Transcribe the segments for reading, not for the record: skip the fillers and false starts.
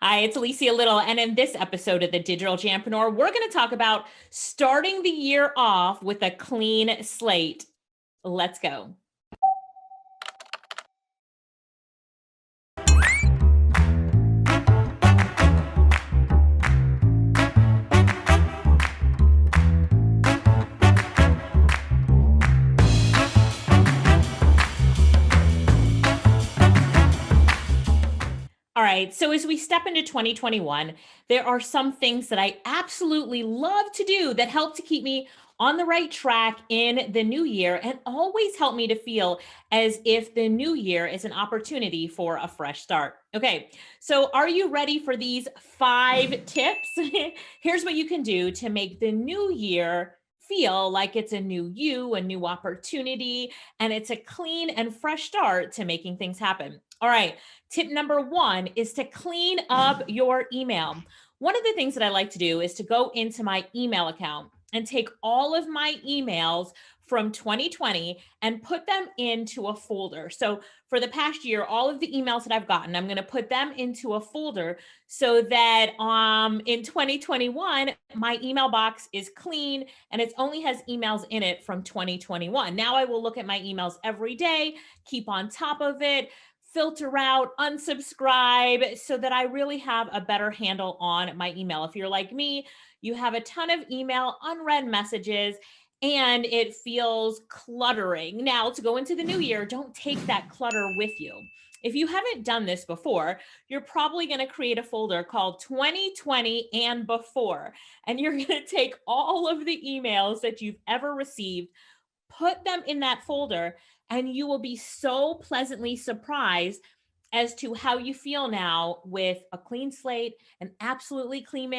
Hi, it's Alicia Little, and in this episode of the Digital Jampreneur, we're going to talk about starting the year off with a clean slate. Let's go. All right, so as we step into 2021, there are some things that I absolutely love to do that help to keep me on the right track in the new year and always help me to feel as if the new year is an opportunity for a fresh start. Okay, so are you ready for these 5 tips? Here's what you can do to make the new year feel like it's a new you, a new opportunity, and it's a clean and fresh start to making things happen. All right. Tip number 1 is to clean up your email. One of the things that I like to do is to go into my email account and take all of my emails from 2020 and put them into a folder. So for the past year, all of the emails that I've gotten, I'm going to put them into a folder so that in 2021, my email box is clean and it only has emails in it from 2021. Now I will look at my emails every day, keep on top of it, filter out, unsubscribe, so that I really have a better handle on my email. If you're like me, you have a ton of email, unread messages, and it feels cluttering. Now, to go into the new year, don't take that clutter with you. If you haven't done this before, you're probably going to create a folder called 2020 and before, and you're going to take all of the emails that you've ever received, put them in that folder, and you will be so pleasantly surprised as to how you feel now with a clean slate, an absolutely clean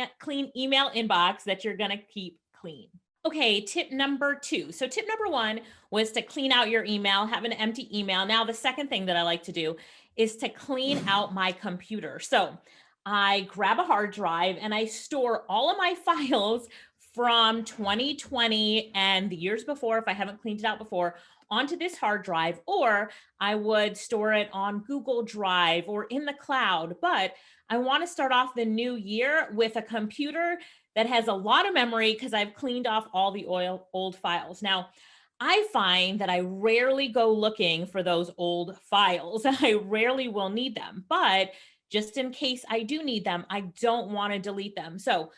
email inbox that you're going to keep clean. Okay, tip number 2. So tip number 1 was to clean out your email, have an empty email. Now, the second thing that I like to do is to clean out my computer. So I grab a hard drive and I store all of my files from 2020 and the years before, if I haven't cleaned it out before, onto this hard drive, or I would store it on Google Drive or in the cloud. But I want to start off the new year with a computer that has a lot of memory because I've cleaned off all the old files. Now, I find that I rarely go looking for those old files. I rarely will need them, but just in case I do need them, I don't want to delete them. So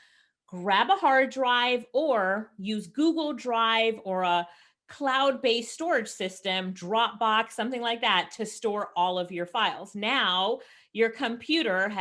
grab a hard drive or use Google Drive or a cloud-based storage system, Dropbox, something like that, to store all of your files. Now your computer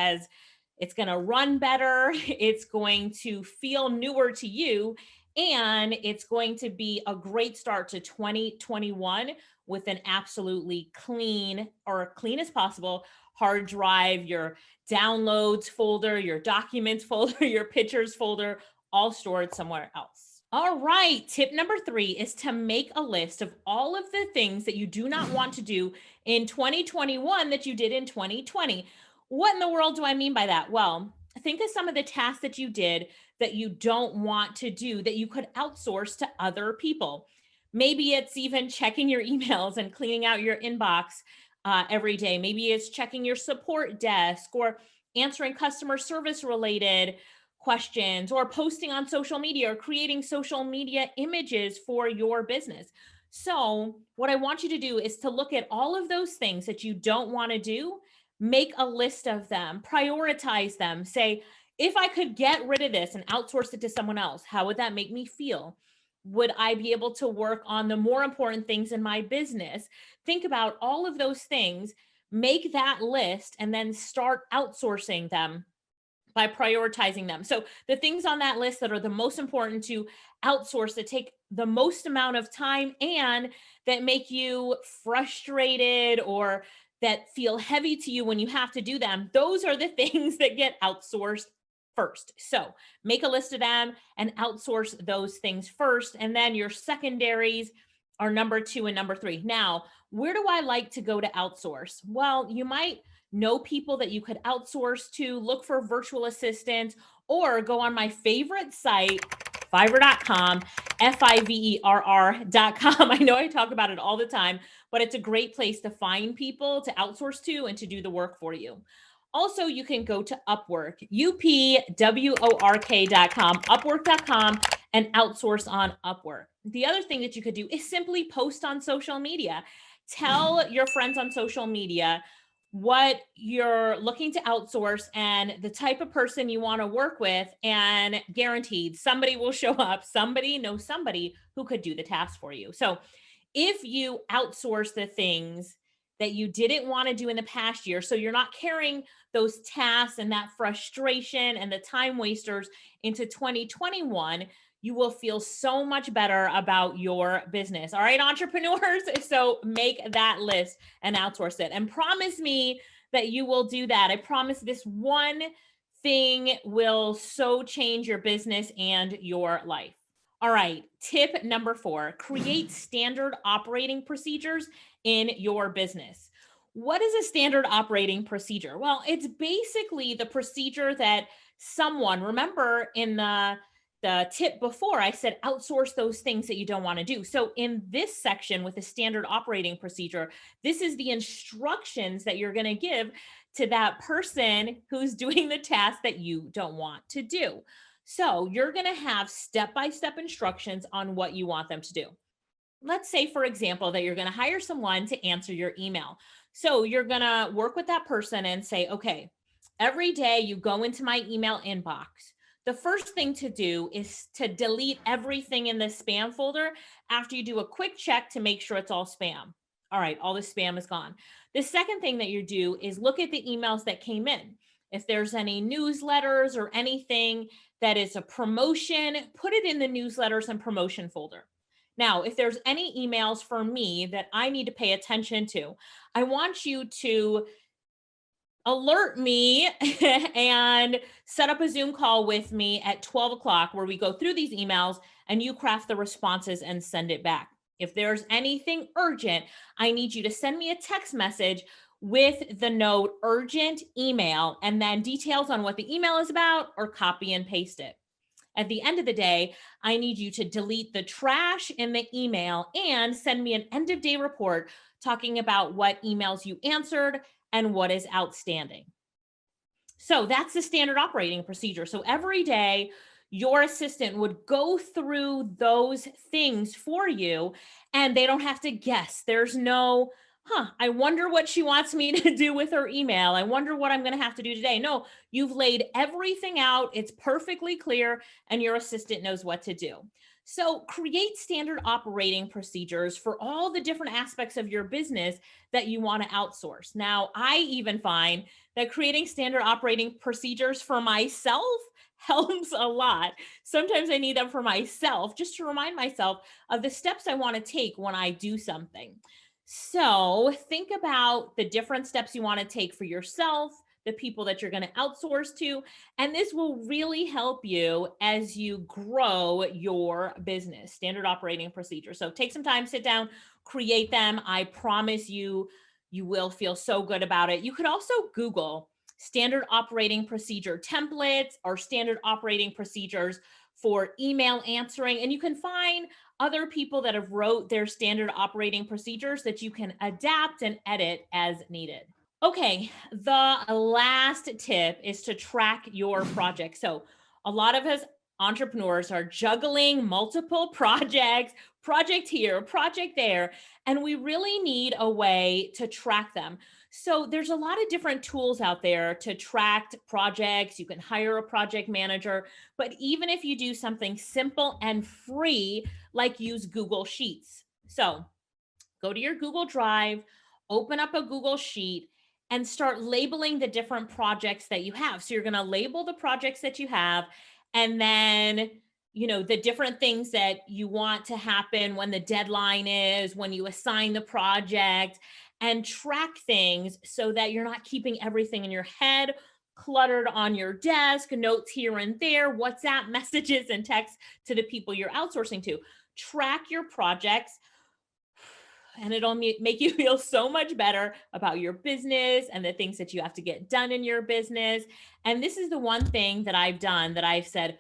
it's going to run better. It's going to feel newer to you. And it's going to be a great start to 2021 with an absolutely clean, or clean as possible, hard drive, your downloads folder, your documents folder, your pictures folder, all stored somewhere else. All right. Tip number 3 is to make a list of all of the things that you do not want to do in 2021 that you did in 2020. What in the world do I mean by that? Well, think of some of the tasks that you did that you don't want to do that you could outsource to other people. Maybe it's even checking your emails and cleaning out your inbox every day. Maybe it's checking your support desk or answering customer service related questions or posting on social media or creating social media images for your business. So, what I want you to do is to look at all of those things that you don't want to do, make a list of them, prioritize them, say, if I could get rid of this and outsource it to someone else, how would that make me feel? Would I be able to work on the more important things in my business? Think about all of those things, make that list, and then start outsourcing them by prioritizing them. So the things on that list that are the most important to outsource, that take the most amount of time and that make you frustrated or that feel heavy to you when you have to do them, those are the things that get outsourced first. So make a list of them and outsource those things first. And then your secondaries are number 2 and number 3. Now, where do I like to go to outsource? Well, you might know people that you could outsource to, look for virtual assistants, or go on my favorite site, Fiverr.com, Fiverr.com. I know I talk about it all the time, but it's a great place to find people to outsource to and to do the work for you. Also, you can go to Upwork, upwork.com, upwork.com, and outsource on Upwork. The other thing that you could do is simply post on social media. Tell your friends on social media what you're looking to outsource and the type of person you want to work with, and guaranteed somebody will show up. Somebody knows somebody who could do the task for you. So if you outsource the things that you didn't want to do in the past year, so you're not carrying those tasks and that frustration and the time wasters into 2021, you will feel so much better about your business. All right, entrepreneurs. So make that list and outsource it, and promise me that you will do that. I promise this one thing will so change your business and your life. All right, tip number 4, create standard operating procedures in your business. What is a standard operating procedure? Well, it's basically the procedure that someone, remember in the tip before, I said outsource those things that you don't want to do. So in this section with the standard operating procedure, this is the instructions that you're going to give to that person who's doing the task that you don't want to do. So you're going to have step-by-step instructions on what you want them to do. Let's say, for example, that you're going to hire someone to answer your email. So you're going to work with that person and say, okay, every day you go into my email inbox. The first thing to do is to delete everything in the spam folder after you do a quick check to make sure it's all spam. All right, all the spam is gone. The second thing that you do is look at the emails that came in. If there's any newsletters or anything that is a promotion, put it in the newsletters and promotion folder. Now, if there's any emails for me that I need to pay attention to, I want you to alert me and set up a Zoom call with me at 12 o'clock where we go through these emails and you craft the responses and send it back. If there's anything urgent, I need you to send me a text message with the note urgent email and then details on what the email is about, or copy and paste it. At the end of the day, I need you to delete the trash in the email and send me an end of day report talking about what emails you answered and what is outstanding. So that's the standard operating procedure. So every day, your assistant would go through those things for you and they don't have to guess. There's no, I wonder what she wants me to do with her email. I wonder what I'm going to have to do today. No, you've laid everything out. It's perfectly clear and your assistant knows what to do. So create standard operating procedures for all the different aspects of your business that you want to outsource. Now, I even find that creating standard operating procedures for myself helps a lot. Sometimes I need them for myself just to remind myself of the steps I want to take when I do something. So think about the different steps you want to take for yourself, the people that you're going to outsource to, and this will really help you as you grow your business. Standard operating procedure. So take some time, sit down, create them. I promise you, you will feel so good about it. You could also Google standard operating procedure templates or standard operating procedures for email answering, and you can find other people that have wrote their standard operating procedures that you can adapt and edit as needed. Okay, the last tip is to track your project. So a lot of us entrepreneurs are juggling multiple projects, project here, project there, and we really need a way to track them. So there's a lot of different tools out there to track projects. You can hire a project manager, but even if you do something simple and free, like use Google Sheets. So go to your Google Drive, open up a Google Sheet, and start labeling the different projects that you have. So you're going to label the projects that you have, and then, the different things that you want to happen, when the deadline is, when you assign the project, and track things so that you're not keeping everything in your head, cluttered on your desk, notes here and there, WhatsApp messages and texts to the people you're outsourcing to. Track your projects, and it'll make you feel so much better about your business and the things that you have to get done in your business. And this is the one thing that I've done that I've said,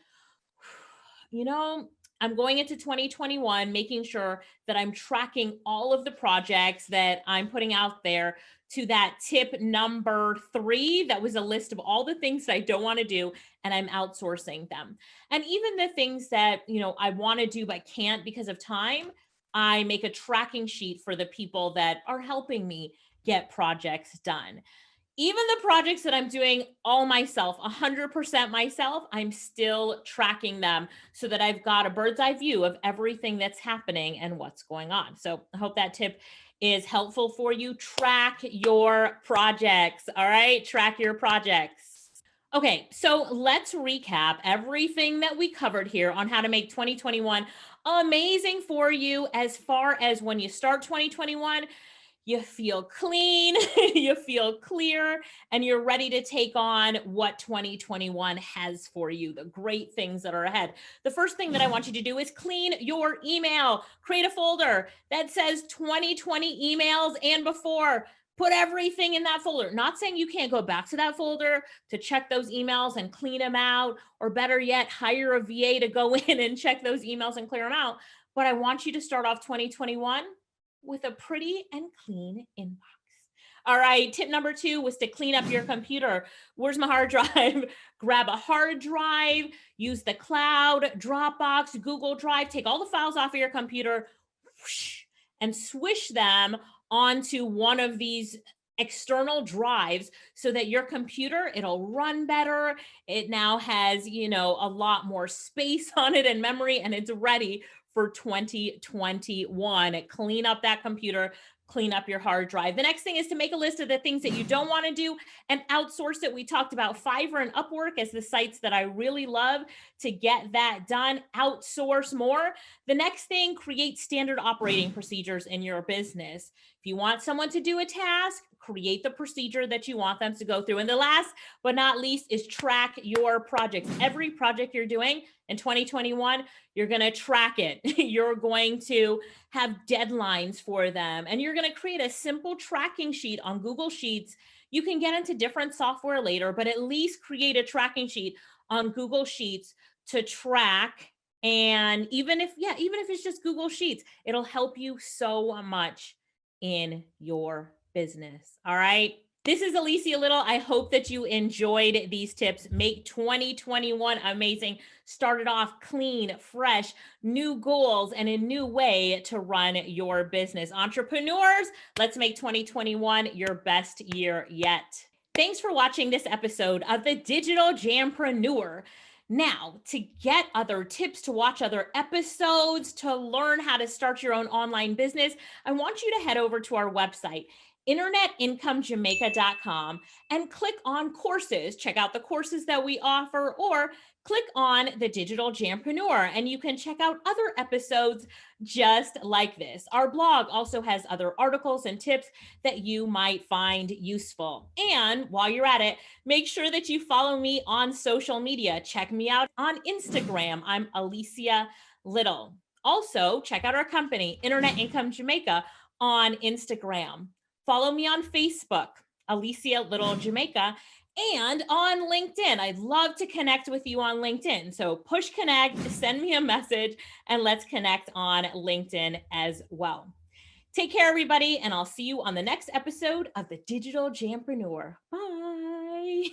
I'm going into 2021, making sure that I'm tracking all of the projects that I'm putting out there to that tip number 3. That was a list of all the things that I don't want to do, and I'm outsourcing them. And even the things that, I want to do but can't because of time, I make a tracking sheet for the people that are helping me get projects done. Even the projects that I'm doing all myself, 100% myself, I'm still tracking them so that I've got a bird's eye view of everything that's happening and what's going on. So I hope that tip is helpful for you. Track your projects. All right. Track your projects. Okay. So let's recap everything that we covered here on how to make 2021 amazing for you. As far as when you start 2021, you feel clean, you feel clear, and you're ready to take on what 2021 has for you, the great things that are ahead. The first thing that I want you to do is clean your email. Create a folder that says 2020 emails and before. Put everything in that folder. Not saying you can't go back to that folder to check those emails and clean them out, or better yet, hire a VA to go in and check those emails and clear them out. But I want you to start off 2021 with a pretty and clean inbox. All right, tip number 2 was to clean up your computer. Where's my hard drive? Grab a hard drive, use the cloud, Dropbox, Google Drive, take all the files off of your computer, whoosh, and swish them onto one of these external drives so that your computer, it'll run better. It now has, a lot more space on it and memory, and it's ready for 2021. Clean up that computer, clean up your hard drive. The next thing is to make a list of the things that you don't want to do and outsource it. We talked about Fiverr and Upwork as the sites that I really love to get that done. Outsource more. The next thing, create standard operating procedures in your business. If you want someone to do a task, create the procedure that you want them to go through. And the last but not least is track your projects. Every project you're doing in 2021, you're going to track it. You're going to have deadlines for them, and you're going to create a simple tracking sheet on Google Sheets. You can get into different software later, but at least create a tracking sheet on Google Sheets to track. And even if it's just Google Sheets, it'll help you so much in your business. All right. This is Alicia Little. I hope that you enjoyed these tips. Make 2021 amazing. Start it off clean, fresh, new goals, and a new way to run your business. Entrepreneurs, let's make 2021 your best year yet. Thanks for watching this episode of the Digital Jampreneur. Now, to get other tips, to watch other episodes, to learn how to start your own online business, I want you to head over to our website, internetincomejamaica.com, and click on courses. Check out the courses that we offer, or click on the Digital Jampreneur, and you can check out other episodes just like this. Our blog also has other articles and tips that you might find useful. And while you're at it, make sure that you follow me on social media. Check me out on Instagram. I'm Alicia Little. Also, check out our company, Internet Income Jamaica, on Instagram. Follow me on Facebook, Alicia Little Jamaica, and on LinkedIn. I'd love to connect with you on LinkedIn. So push connect, send me a message, and let's connect on LinkedIn as well. Take care, everybody, and I'll see you on the next episode of the Digital Jampreneur. Bye.